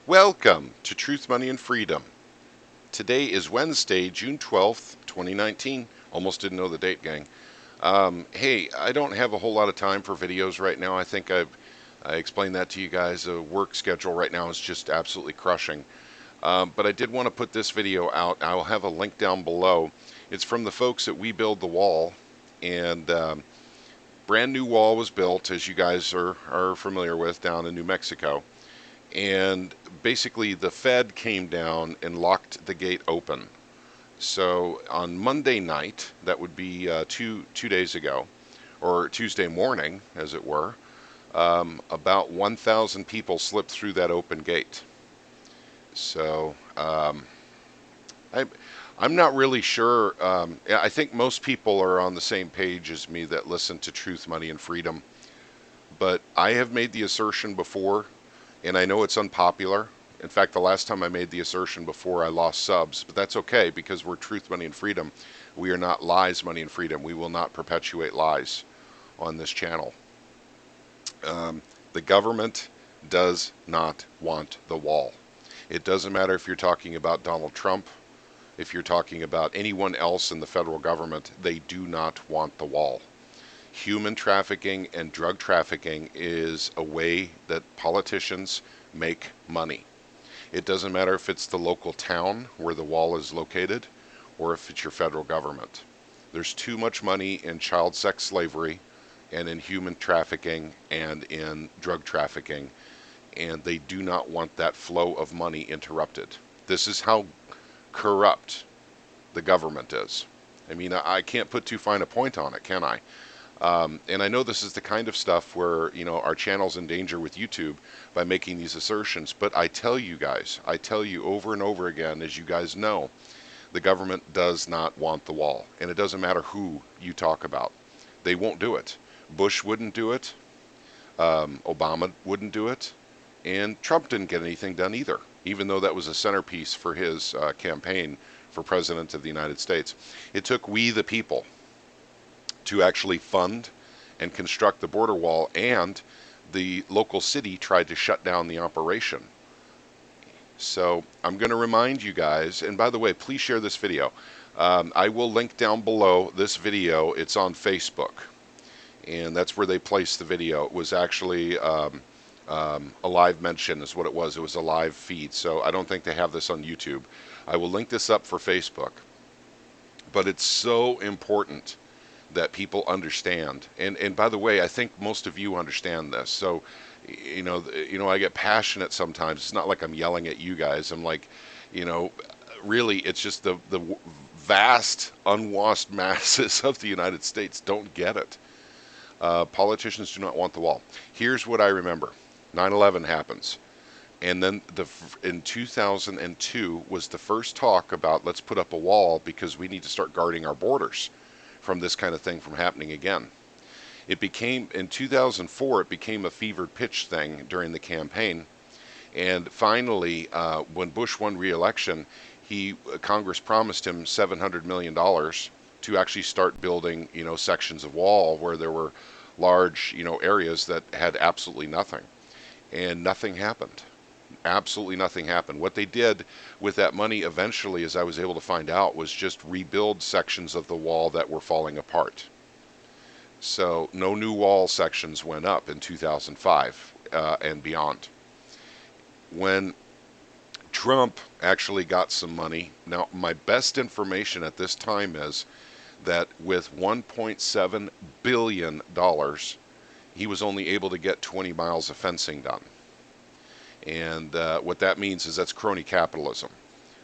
Welcome to Truth, Money, and Freedom. Today is Wednesday, June 12th, 2019. Almost didn't know the date, gang. Hey, I don't have a whole lot of time for videos right now. I think I explained that to you guys. The work schedule right now is just absolutely crushing. But I did want to put this video out. I'll have a link down below. It's from the folks at We Build the Wall. And brand new wall was built, as you guys are familiar with, down in New Mexico. And basically the Fed came down and locked the gate open. So on Monday night, that would be two days ago, or Tuesday morning, as it were, about 1,000 people slipped through that open gate. So I, I'm not really sure. I think most people are on the same page as me that listen to Truth, Money, and Freedom. But I have made the assertion before, and I know it's unpopular. In fact, the last time I made the assertion before, I lost subs, but that's okay because we're Truth, Money, and Freedom. We are not lies, money, and freedom. We will not perpetuate lies on this channel. The government does not want the wall. It doesn't matter if you're talking about Donald Trump, if you're talking about anyone else in the federal government, they do not want the wall. Human trafficking and drug trafficking is a way that politicians make money. It doesn't matter if it's the local town where the wall is located or if it's your federal government. There's too much money in child sex slavery and in human trafficking and in drug trafficking, and they do not want that flow of money interrupted. This is how corrupt the government is. I mean, I can't put too fine a point on it, can I? And I know this is the kind of stuff where, our channel's in danger with YouTube by making these assertions, but I tell you guys, I tell you over and over again, as you guys know, the government does not want the wall. And it doesn't matter who you talk about. They won't do it. Bush wouldn't do it. Obama wouldn't do it. And Trump didn't get anything done either, even though that was a centerpiece for his campaign for President of the United States. It took we the people to actually fund and construct the border wall, and the local city tried to shut down the operation. So I'm going to remind you guys, and by the way, please share this video. I will link down below this video. It's on Facebook, and that's where they placed the video. It was actually a live mention is what it was. It was a live feed, so I don't think they have this on YouTube. I will link this up for Facebook. But it's so important that people understand. And by the way, I think most of you understand this. So, I get passionate sometimes. It's not like I'm yelling at you guys. I'm like, really, it's just the vast unwashed masses of the United States don't get it. Politicians do not want the wall. Here's what I remember. 9/11 happens. And then in 2002 was the first talk about let's put up a wall because we need to start guarding our borders from this kind of thing from happening again. It became, in 2004, it became a fevered pitch thing during the campaign. And finally, when Bush won re-election, Congress promised him $700 million to actually start building, sections of wall where there were large, areas that had absolutely nothing. And nothing happened. Absolutely nothing happened. What they did with that money eventually, as I was able to find out, was just rebuild sections of the wall that were falling apart. So no new wall sections went up in 2005 and beyond. When Trump actually got some money, now my best information at this time is that with $1.7 billion, he was only able to get 20 miles of fencing done. And what that means is that's crony capitalism.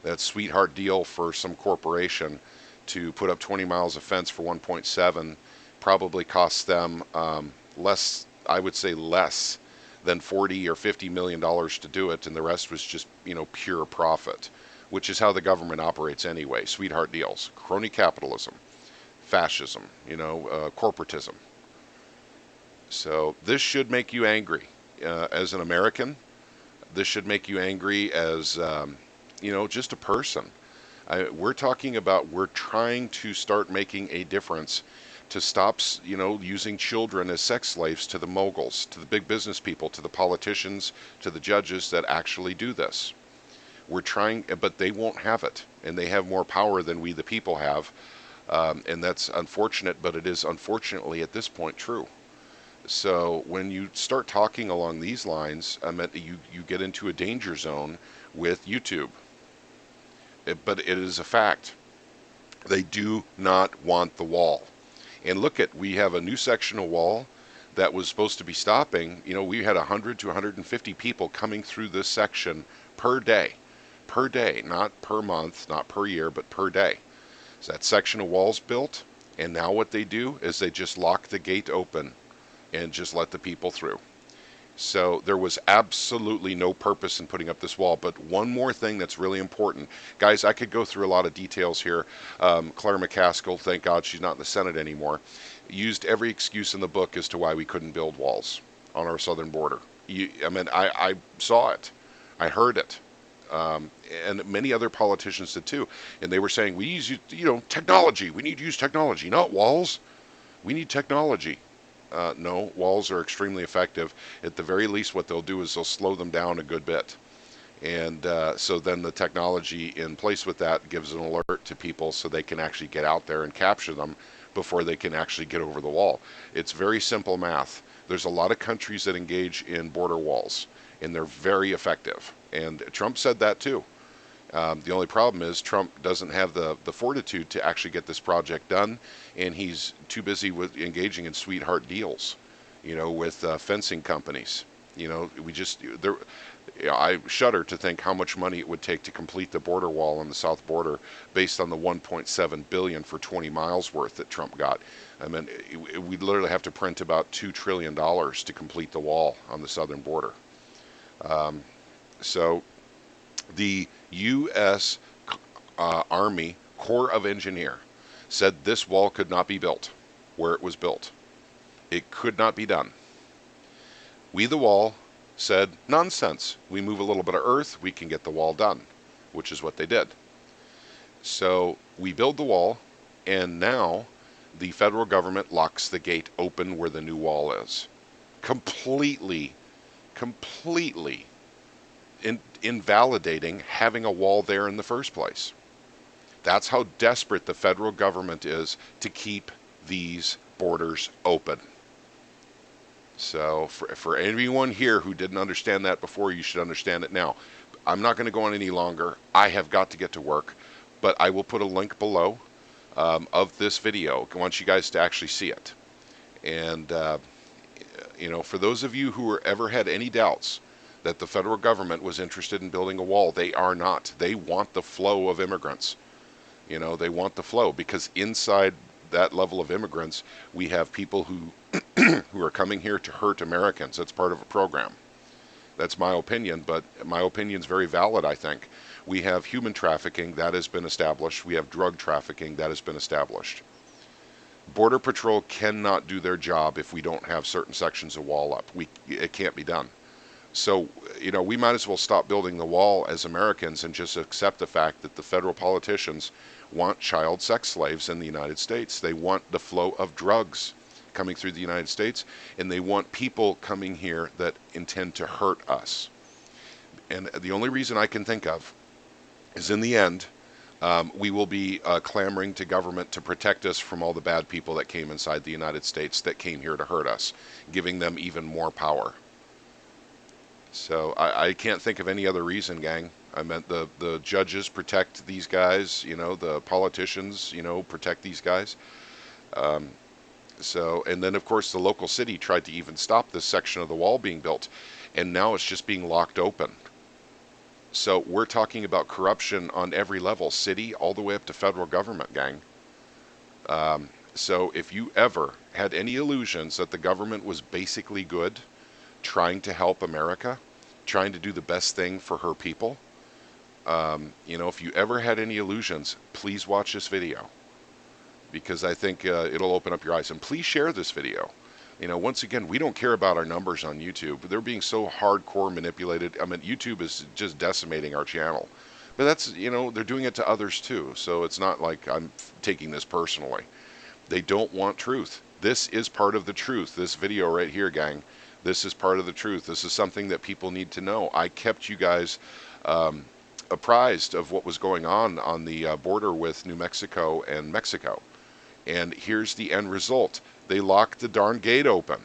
That sweetheart deal for some corporation to put up 20 miles of fence for 1.7 probably costs them less, I would say less than 40 or 50 million dollars to do it, and the rest was just, pure profit, which is how the government operates anyway. Sweetheart deals, crony capitalism, fascism, corporatism. So this should make you angry as an American. This should make you angry as, just a person. We're trying to start making a difference to stop, using children as sex slaves to the moguls, to the big business people, to the politicians, to the judges that actually do this. We're trying, but they won't have it, and they have more power than we, the people, have. And that's unfortunate, but it is unfortunately at this point true. So when you start talking along these lines, you get into a danger zone with YouTube. But it is a fact. They do not want the wall. And look at, we have a new sectional wall that was supposed to be stopping. We had 100 to 150 people coming through this section per day. Per day, not per month, not per year, but per day. So that section of wall's built, and now what they do is they just lock the gate open and just let the people through. So there was absolutely no purpose in putting up this wall. But one more thing that's really important. Guys, I could go through a lot of details here. Claire McCaskill, thank God she's not in the Senate anymore, used every excuse in the book as to why we couldn't build walls on our southern border. I saw it. I heard it. And many other politicians did too. And they were saying, we use, technology. We need to use technology, not walls. We need technology. No, walls are extremely effective. At the very least, what they'll do is they'll slow them down a good bit. And so then the technology in place with that gives an alert to people so they can actually get out there and capture them before they can actually get over the wall. It's very simple math. There's a lot of countries that engage in border walls, and they're very effective. And Trump said that too. The only problem is Trump doesn't have the fortitude to actually get this project done, and he's too busy with engaging in sweetheart deals, with fencing companies. I shudder to think how much money it would take to complete the border wall on the south border based on the 1.7 billion for 20 miles worth that Trump got. We'd literally have to print about $2 trillion to complete the wall on the southern border. So the U.S. Army Corps of Engineer said this wall could not be built where it was built. It could not be done. We, the wall, said, nonsense. We move a little bit of earth, we can get the wall done, which is what they did. So we build the wall, and now the federal government locks the gate open where the new wall is. Completely invalidating having a wall there in the first place. That's how desperate the federal government is to keep these borders open. So for anyone here who didn't understand that before, you should understand it now. I'm not going to go on any longer. I have got to get to work, but I will put a link below of this video. I want you guys to actually see it. And, for those of you who ever had any doubts that the federal government was interested in building a wall, they are not. They want the flow of immigrants. They want the flow, because inside that level of immigrants, we have people who who are coming here to hurt Americans. That's part of a program. That's my opinion, but my opinion is very valid, I think. We have human trafficking, that has been established. We have drug trafficking, that has been established. Border Patrol cannot do their job if we don't have certain sections of wall up. It can't be done. So, we might as well stop building the wall as Americans and just accept the fact that the federal politicians want child sex slaves in the United States. They want the flow of drugs coming through the United States, and they want people coming here that intend to hurt us. And the only reason I can think of is, in the end, we will be clamoring to government to protect us from all the bad people that came inside the United States that came here to hurt us, giving them even more power. So I can't think of any other reason, gang. The judges protect these guys, the politicians, protect these guys. And then of course the local city tried to even stop this section of the wall being built, and now it's just being locked open. So we're talking about corruption on every level, city all the way up to federal government, gang. So if you ever had any illusions that the government was basically good, trying to help America, trying to do the best thing for her people, if you ever had any illusions, please watch this video, because I think it'll open up your eyes. And please share this video. Once again, we don't care about our numbers on YouTube. They're being so hardcore manipulated. YouTube is just decimating our channel. But that's, they're doing it to others too. So it's not like I'm taking this personally. They don't want truth. This is part of the truth. This video right here, gang. This is part of the truth. This is something that people need to know. I kept you guys apprised of what was going on the border with New Mexico and Mexico. And here's the end result. They locked the darn gate open.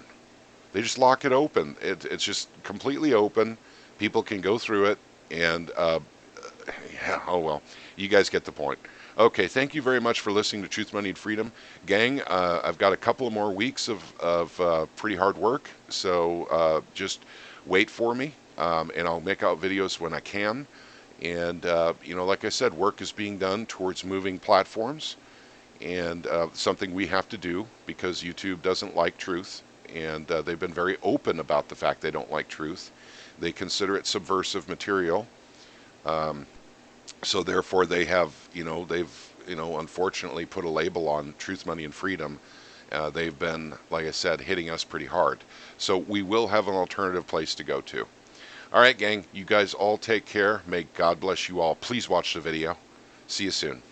They just lock it open. It's just completely open. People can go through it, and yeah, oh well, you guys get the point. Okay, thank you very much for listening to Truth, Money, and Freedom. Gang, I've got a couple of more weeks of pretty hard work, so just wait for me, and I'll make out videos when I can. And, like I said, work is being done towards moving platforms, and something we have to do because YouTube doesn't like truth, and they've been very open about the fact they don't like truth. They consider it subversive material. So therefore they have, they've, unfortunately put a label on Truth, Money, and Freedom. They've been, like I said, hitting us pretty hard. So we will have an alternative place to go to. All right, gang, you guys all take care. May God bless you all. Please watch the video. See you soon.